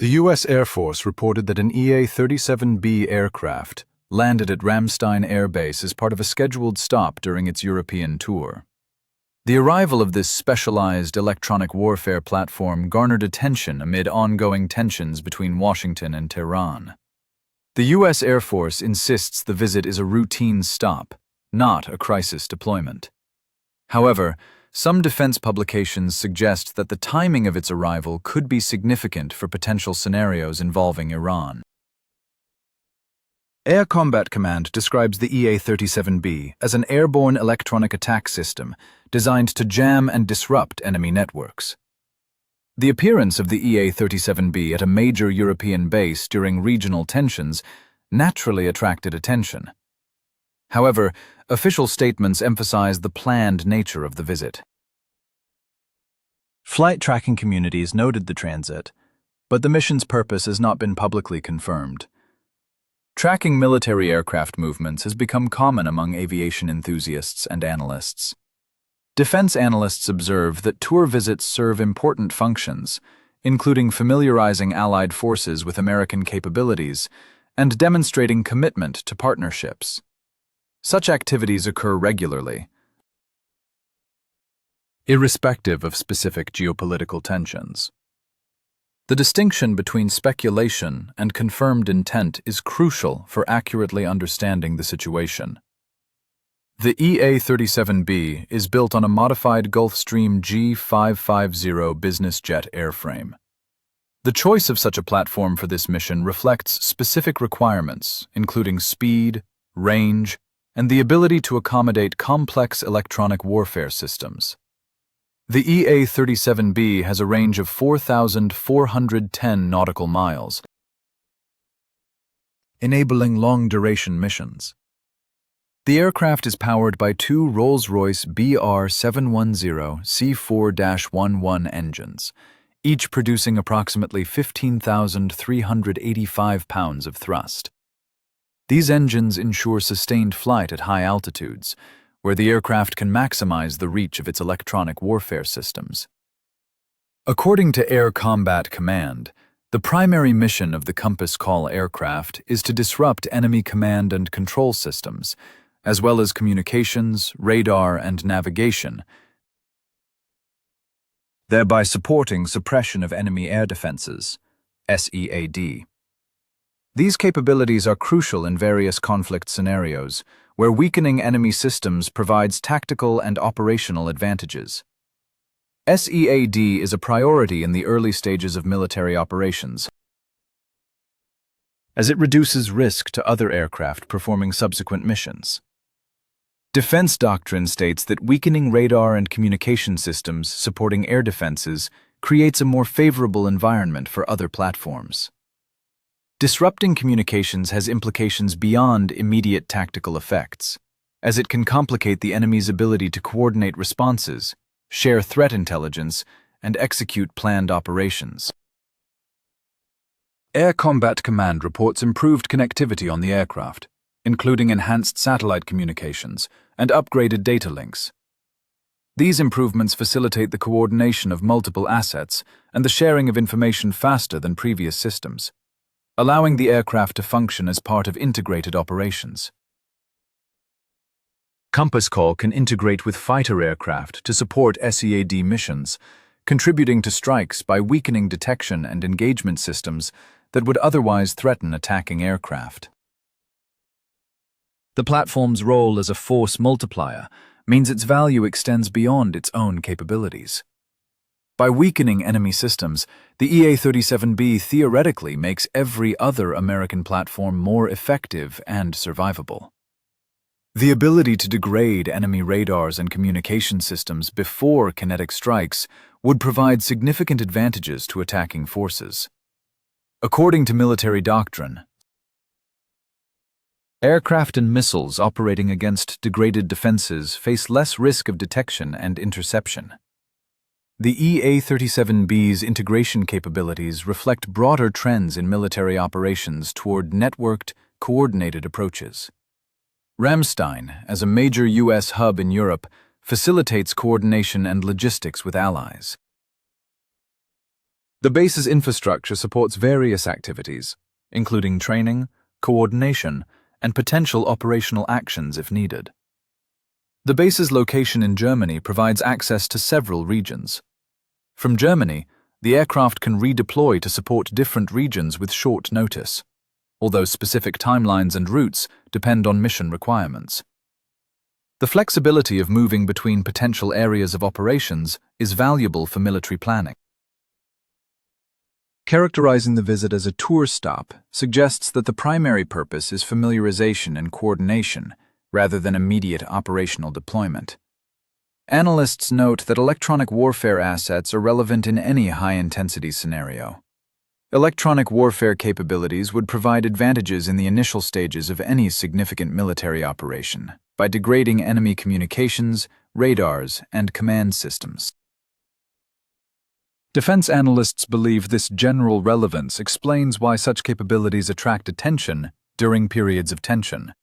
The U.S. Air Force reported that an EA-37B aircraft landed at Ramstein Air Base as part of a scheduled stop during its European tour. The arrival of this specialized electronic warfare platform garnered attention amid ongoing tensions between Washington and Tehran. The U.S. Air Force insists the visit is a routine stop, not a crisis deployment. However, some defense publications suggest that the timing of its arrival could be significant for potential scenarios involving Iran. Air Combat Command describes the EA-37B as an airborne electronic attack system designed to jam and disrupt enemy networks. The appearance of the EA-37B at a major European base during regional tensions naturally attracted attention. However, official statements emphasize the planned nature of the visit. Flight tracking communities noted the transit, but the mission's purpose has not been publicly confirmed. Tracking military aircraft movements has become common among aviation enthusiasts and analysts. Defense analysts observe that tour visits serve important functions, including familiarizing Allied forces with American capabilities and demonstrating commitment to partnerships. Such activities occur regularly, irrespective of specific geopolitical tensions. The distinction between speculation and confirmed intent is crucial for accurately understanding the situation. The EA-37B is built on a modified Gulfstream G550 business jet airframe. The choice of such a platform for this mission reflects specific requirements, including speed, range, and the ability to accommodate complex electronic warfare systems. The EA-37B has a range of 4,410 nautical miles, enabling long-duration missions. The aircraft is powered by two Rolls-Royce BR710 C4-11 engines, each producing approximately 15,385 pounds of thrust. These engines ensure sustained flight at high altitudes, where the aircraft can maximize the reach of its electronic warfare systems. According to Air Combat Command, the primary mission of the Compass Call aircraft is to disrupt enemy command and control systems, as well as communications, radar, and navigation, thereby supporting suppression of enemy air defenses, SEAD. These capabilities are crucial in various conflict scenarios, where weakening enemy systems provides tactical and operational advantages. SEAD is a priority in the early stages of military operations, as it reduces risk to other aircraft performing subsequent missions. Defense doctrine states that weakening radar and communication systems supporting air defenses creates a more favorable environment for other platforms. Disrupting communications has implications beyond immediate tactical effects, as it can complicate the enemy's ability to coordinate responses, share threat intelligence, and execute planned operations. Air Combat Command reports improved connectivity on the aircraft, including enhanced satellite communications and upgraded data links. These improvements facilitate the coordination of multiple assets and the sharing of information faster than previous systems, allowing the aircraft to function as part of integrated operations. Compass Call can integrate with fighter aircraft to support SEAD missions, contributing to strikes by weakening detection and engagement systems that would otherwise threaten attacking aircraft. The platform's role as a force multiplier means its value extends beyond its own capabilities. By weakening enemy systems, the EA-37B theoretically makes every other American platform more effective and survivable. The ability to degrade enemy radars and communication systems before kinetic strikes would provide significant advantages to attacking forces. According to military doctrine, aircraft and missiles operating against degraded defenses face less risk of detection and interception. The EA-37B's integration capabilities reflect broader trends in military operations toward networked, coordinated approaches. Ramstein, as a major U.S. hub in Europe, facilitates coordination and logistics with allies. The base's infrastructure supports various activities, including training, coordination, and potential operational actions if needed. The base's location in Germany provides access to several regions. From Germany, the aircraft can redeploy to support different regions with short notice, although specific timelines and routes depend on mission requirements. The flexibility of moving between potential areas of operations is valuable for military planning. Characterizing the visit as a tour stop suggests that the primary purpose is familiarization and coordination, rather than immediate operational deployment. Analysts note that electronic warfare assets are relevant in any high-intensity scenario. Electronic warfare capabilities would provide advantages in the initial stages of any significant military operation by degrading enemy communications, radars, and command systems. Defense analysts believe this general relevance explains why such capabilities attract attention during periods of tension,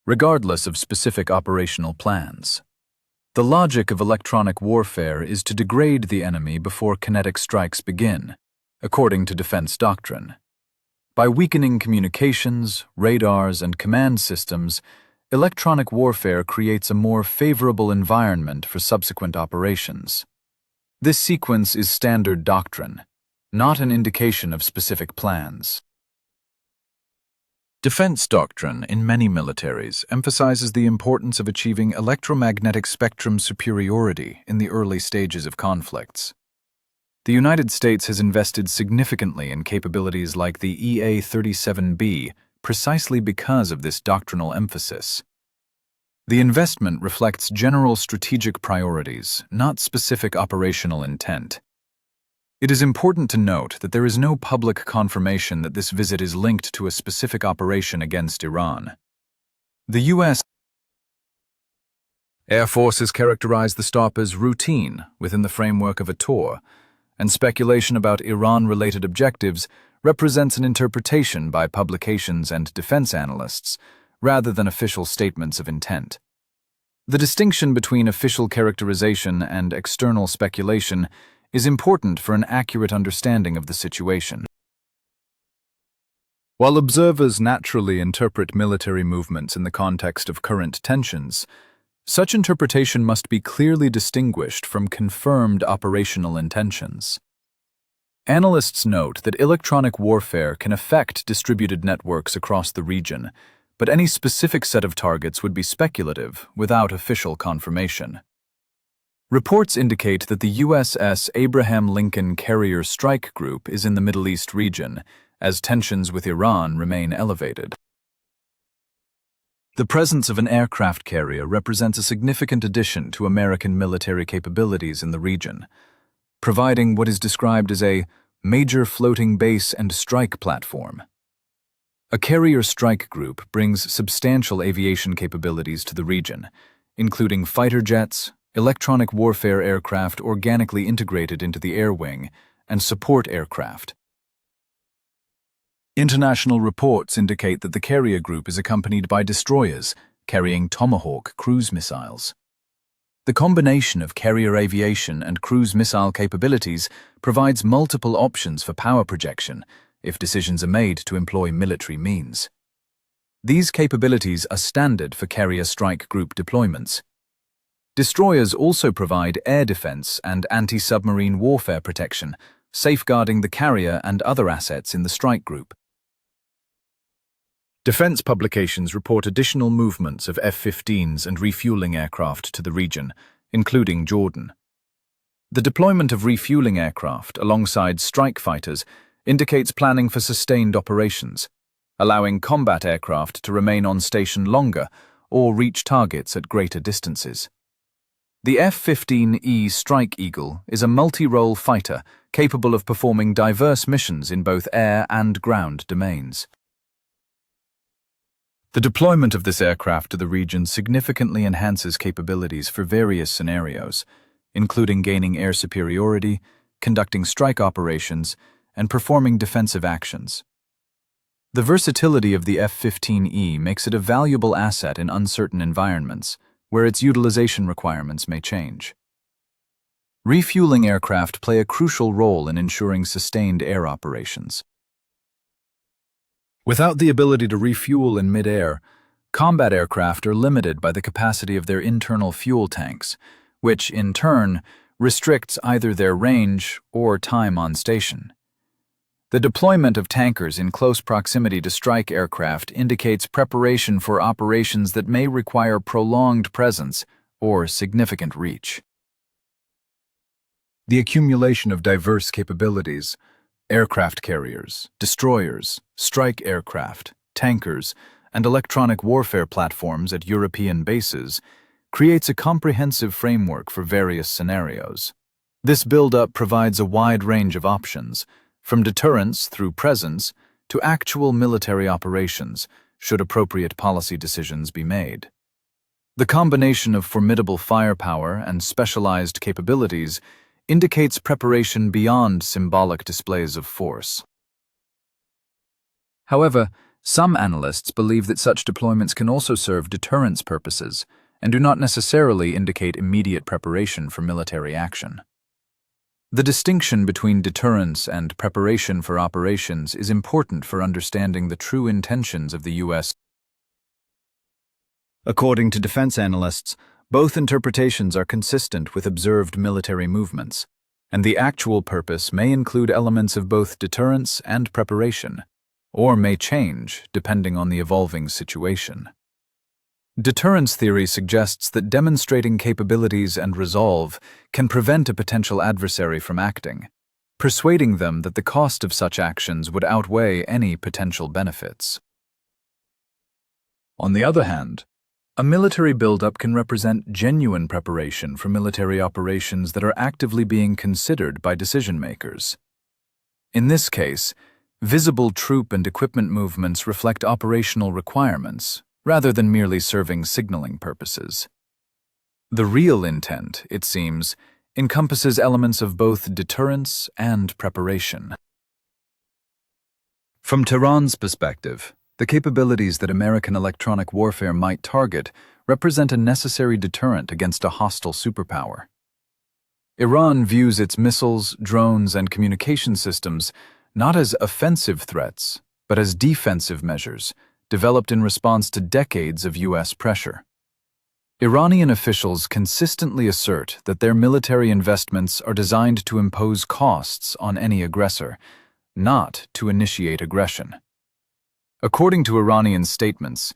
regardless of specific operational plans. The logic of electronic warfare is to degrade the enemy before kinetic strikes begin, according to defense doctrine. By weakening communications, radars, and command systems, electronic warfare creates a more favorable environment for subsequent operations. This sequence is standard doctrine, not an indication of specific plans. Defense doctrine in many militaries emphasizes the importance of achieving electromagnetic spectrum superiority in the early stages of conflicts. The United States has invested significantly in capabilities like the EA-37B precisely because of this doctrinal emphasis. The investment reflects general strategic priorities, not specific operational intent. It is important to note that there is no public confirmation that this visit is linked to a specific operation against Iran. The U.S. Air Forces characterize the stop as routine within the framework of a tour, and speculation about Iran-related objectives represents an interpretation by publications and defense analysts, rather than official statements of intent. The distinction between official characterization and external speculation is important for an accurate understanding of the situation. While observers naturally interpret military movements in the context of current tensions, such interpretation must be clearly distinguished from confirmed operational intentions. Analysts note that electronic warfare can affect distributed networks across the region, but any specific set of targets would be speculative without official confirmation. Reports indicate that the USS Abraham Lincoln Carrier Strike Group is in the Middle East region, as tensions with Iran remain elevated. The presence of an aircraft carrier represents a significant addition to American military capabilities in the region, providing what is described as a major floating base and strike platform. A carrier strike group brings substantial aviation capabilities to the region, including fighter jets, electronic warfare aircraft organically integrated into the air wing, and support aircraft. International reports indicate that the carrier group is accompanied by destroyers carrying Tomahawk cruise missiles. The combination of carrier aviation and cruise missile capabilities provides multiple options for power projection if decisions are made to employ military means. These capabilities are standard for carrier strike group deployments. Destroyers also provide air defense and anti-submarine warfare protection, safeguarding the carrier and other assets in the strike group. Defense publications report additional movements of F-15s and refueling aircraft to the region, including Jordan. The deployment of refueling aircraft alongside strike fighters indicates planning for sustained operations, allowing combat aircraft to remain on station longer or reach targets at greater distances. The F-15E Strike Eagle is a multi-role fighter capable of performing diverse missions in both air and ground domains. The deployment of this aircraft to the region significantly enhances capabilities for various scenarios, including gaining air superiority, conducting strike operations, and performing defensive actions. The versatility of the F-15E makes it a valuable asset in uncertain environments, where its utilization requirements may change. Refueling aircraft play a crucial role in ensuring sustained air operations. Without the ability to refuel in mid-air, combat aircraft are limited by the capacity of their internal fuel tanks, which, in turn, restricts either their range or time on station. The deployment of tankers in close proximity to strike aircraft indicates preparation for operations that may require prolonged presence or significant reach. The accumulation of diverse capabilities, aircraft carriers, destroyers, strike aircraft, tankers, and electronic warfare platforms at European bases, creates a comprehensive framework for various scenarios. This build-up provides a wide range of options, from deterrence through presence to actual military operations, should appropriate policy decisions be made. The combination of formidable firepower and specialized capabilities indicates preparation beyond symbolic displays of force. However, some analysts believe that such deployments can also serve deterrence purposes and do not necessarily indicate immediate preparation for military action. The distinction between deterrence and preparation for operations is important for understanding the true intentions of the U.S. According to defense analysts, both interpretations are consistent with observed military movements, and the actual purpose may include elements of both deterrence and preparation, or may change depending on the evolving situation. Deterrence theory suggests that demonstrating capabilities and resolve can prevent a potential adversary from acting, persuading them that the cost of such actions would outweigh any potential benefits. On the other hand, a military buildup can represent genuine preparation for military operations that are actively being considered by decision-makers. In this case, visible troop and equipment movements reflect operational requirements, rather than merely serving signaling purposes. The real intent, it seems, encompasses elements of both deterrence and preparation. From Tehran's perspective, the capabilities that American electronic warfare might target represent a necessary deterrent against a hostile superpower. Iran views its missiles, drones, and communication systems not as offensive threats, but as defensive measures, developed in response to decades of U.S. pressure. Iranian officials consistently assert that their military investments are designed to impose costs on any aggressor, not to initiate aggression. According to Iranian statements,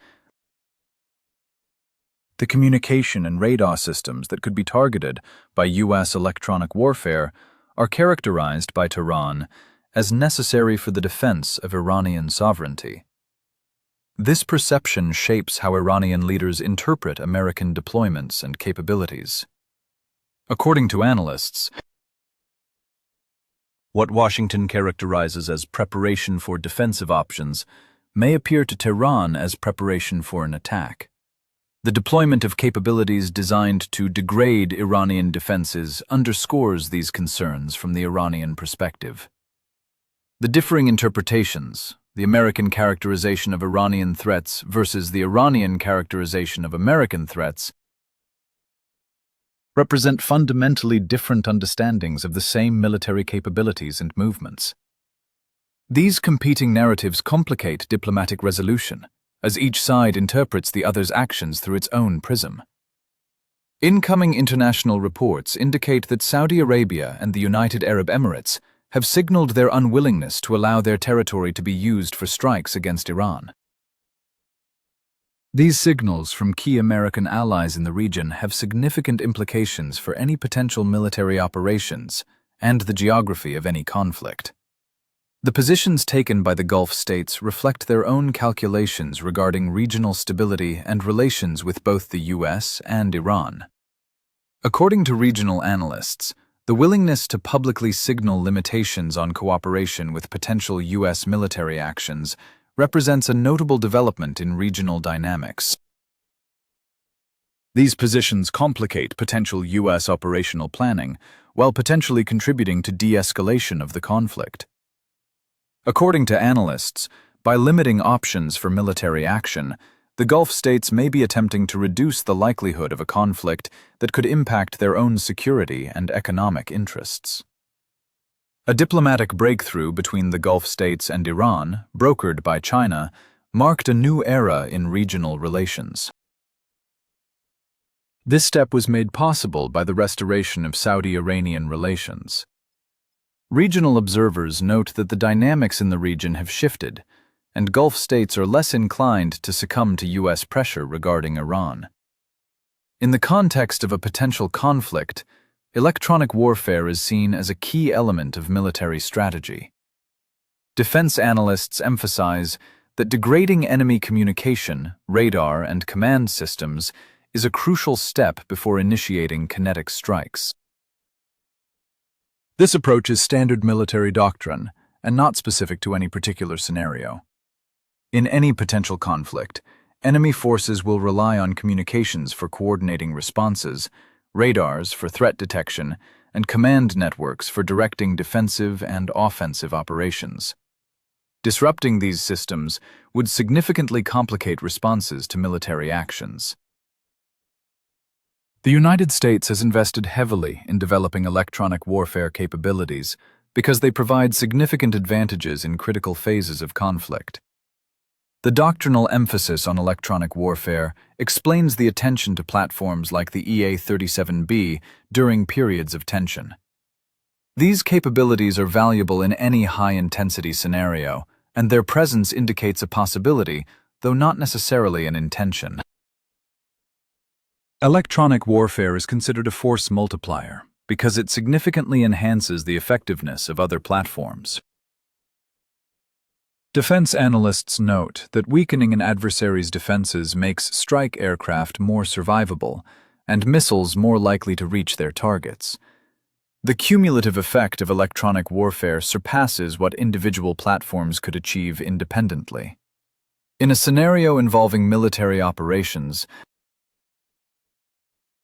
the communication and radar systems that could be targeted by U.S. electronic warfare are characterized by Tehran as necessary for the defense of Iranian sovereignty. This perception shapes how Iranian leaders interpret American deployments and capabilities. According to analysts, what Washington characterizes as preparation for defensive options may appear to Tehran as preparation for an attack. The deployment of capabilities designed to degrade Iranian defenses underscores these concerns from the Iranian perspective. The differing interpretations, the American characterization of Iranian threats versus the Iranian characterization of American threats, represent fundamentally different understandings of the same military capabilities and movements. These competing narratives complicate diplomatic resolution, as each side interprets the other's actions through its own prism. Incoming international reports indicate that Saudi Arabia and the United Arab Emirates have signaled their unwillingness to allow their territory to be used for strikes against Iran. These signals from key American allies in the region have significant implications for any potential military operations and the geography of any conflict. The positions taken by the Gulf states reflect their own calculations regarding regional stability and relations with both the U.S. and Iran. According to regional analysts, the willingness to publicly signal limitations on cooperation with potential U.S. military actions represents a notable development in regional dynamics. These positions complicate potential U.S. operational planning, while potentially contributing to de-escalation of the conflict. According to analysts, by limiting options for military action, the Gulf states may be attempting to reduce the likelihood of a conflict that could impact their own security and economic interests. A diplomatic breakthrough between the Gulf states and Iran, brokered by China, marked a new era in regional relations. This step was made possible by the restoration of Saudi-Iranian relations. Regional observers note that the dynamics in the region have shifted, and Gulf states are less inclined to succumb to U.S. pressure regarding Iran. In the context of a potential conflict, electronic warfare is seen as a key element of military strategy. Defense analysts emphasize that degrading enemy communication, radar, and command systems is a crucial step before initiating kinetic strikes. This approach is standard military doctrine and not specific to any particular scenario. In any potential conflict, enemy forces will rely on communications for coordinating responses, radars for threat detection, and command networks for directing defensive and offensive operations. Disrupting these systems would significantly complicate responses to military actions. The United States has invested heavily in developing electronic warfare capabilities because they provide significant advantages in critical phases of conflict. The doctrinal emphasis on electronic warfare explains the attention to platforms like the EA-37B during periods of tension. These capabilities are valuable in any high-intensity scenario, and their presence indicates a possibility, though not necessarily an intention. Electronic warfare is considered a force multiplier because it significantly enhances the effectiveness of other platforms. Defense analysts note that weakening an adversary's defenses makes strike aircraft more survivable and missiles more likely to reach their targets. The cumulative effect of electronic warfare surpasses what individual platforms could achieve independently. In a scenario involving military operations,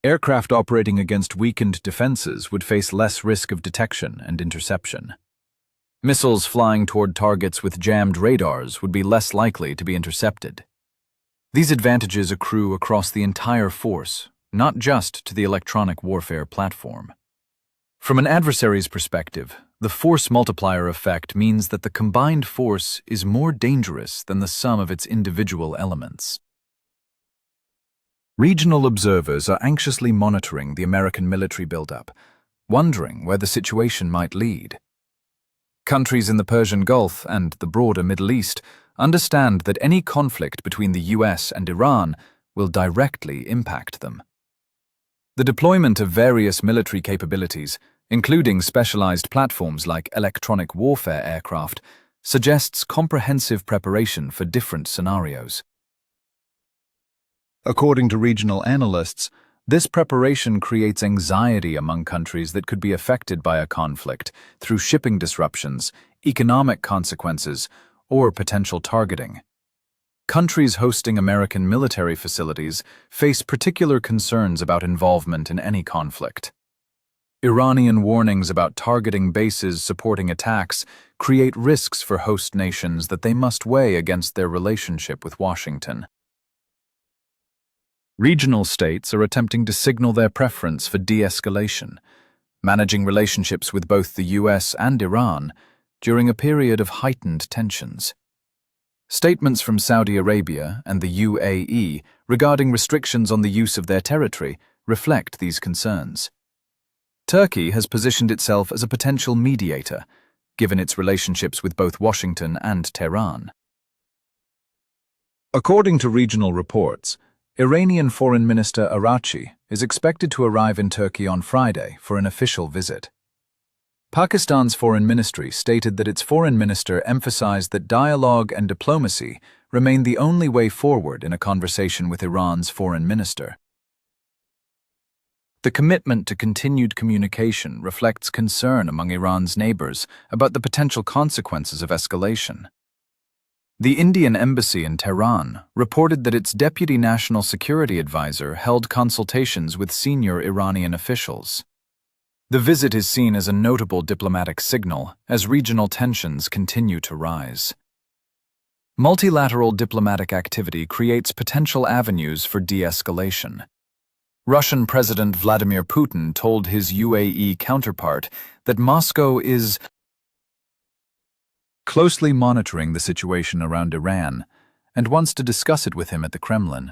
aircraft operating against weakened defenses would face less risk of detection and interception. Missiles flying toward targets with jammed radars would be less likely to be intercepted. These advantages accrue across the entire force, not just to the electronic warfare platform. From an adversary's perspective, the force multiplier effect means that the combined force is more dangerous than the sum of its individual elements. Regional observers are anxiously monitoring the American military buildup, wondering where the situation might lead. Countries in the Persian Gulf and the broader Middle East understand that any conflict between the US and Iran will directly impact them. The deployment of various military capabilities, including specialized platforms like electronic warfare aircraft, suggests comprehensive preparation for different scenarios. According to regional analysts, this preparation creates anxiety among countries that could be affected by a conflict through shipping disruptions, economic consequences, or potential targeting. Countries hosting American military facilities face particular concerns about involvement in any conflict. Iranian warnings about targeting bases supporting attacks create risks for host nations that they must weigh against their relationship with Washington. Regional states are attempting to signal their preference for de-escalation, managing relationships with both the US and Iran during a period of heightened tensions. Statements from Saudi Arabia and the UAE regarding restrictions on the use of their territory reflect these concerns. Turkey has positioned itself as a potential mediator, given its relationships with both Washington and Tehran. According to regional reports, Iranian Foreign Minister Araghchi is expected to arrive in Turkey on Friday for an official visit. Pakistan's foreign ministry stated that its foreign minister emphasized that dialogue and diplomacy remain the only way forward in a conversation with Iran's foreign minister. The commitment to continued communication reflects concern among Iran's neighbors about the potential consequences of escalation. The Indian embassy in Tehran reported that its deputy national security advisor held consultations with senior Iranian officials. The visit is seen as a notable diplomatic signal as regional tensions continue to rise. Multilateral diplomatic activity creates potential avenues for de-escalation. Russian President Vladimir Putin told his UAE counterpart that Moscow is closely monitoring the situation around Iran and wants to discuss it with him at the Kremlin.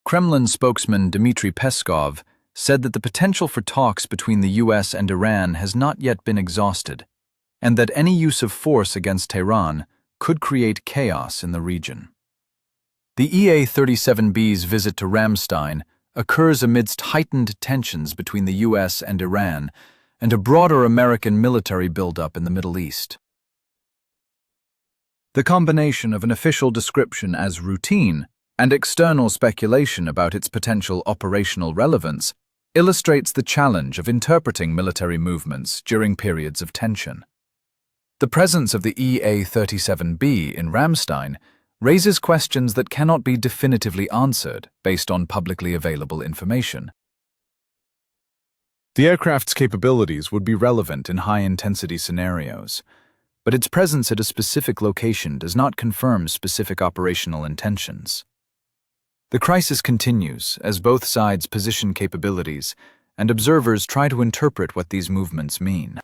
Kremlin spokesman Dmitry Peskov said that the potential for talks between the US and Iran has not yet been exhausted, and that any use of force against Tehran could create chaos in the region. The EA-37B's visit to Ramstein occurs amidst heightened tensions between the US and Iran and a broader American military buildup in the Middle East. The combination of an official description as routine and external speculation about its potential operational relevance illustrates the challenge of interpreting military movements during periods of tension. The presence of the EA-37B in Ramstein raises questions that cannot be definitively answered based on publicly available information. The aircraft's capabilities would be relevant in high-intensity scenarios, but its presence at a specific location does not confirm specific operational intentions. The crisis continues as both sides position capabilities and observers try to interpret what these movements mean.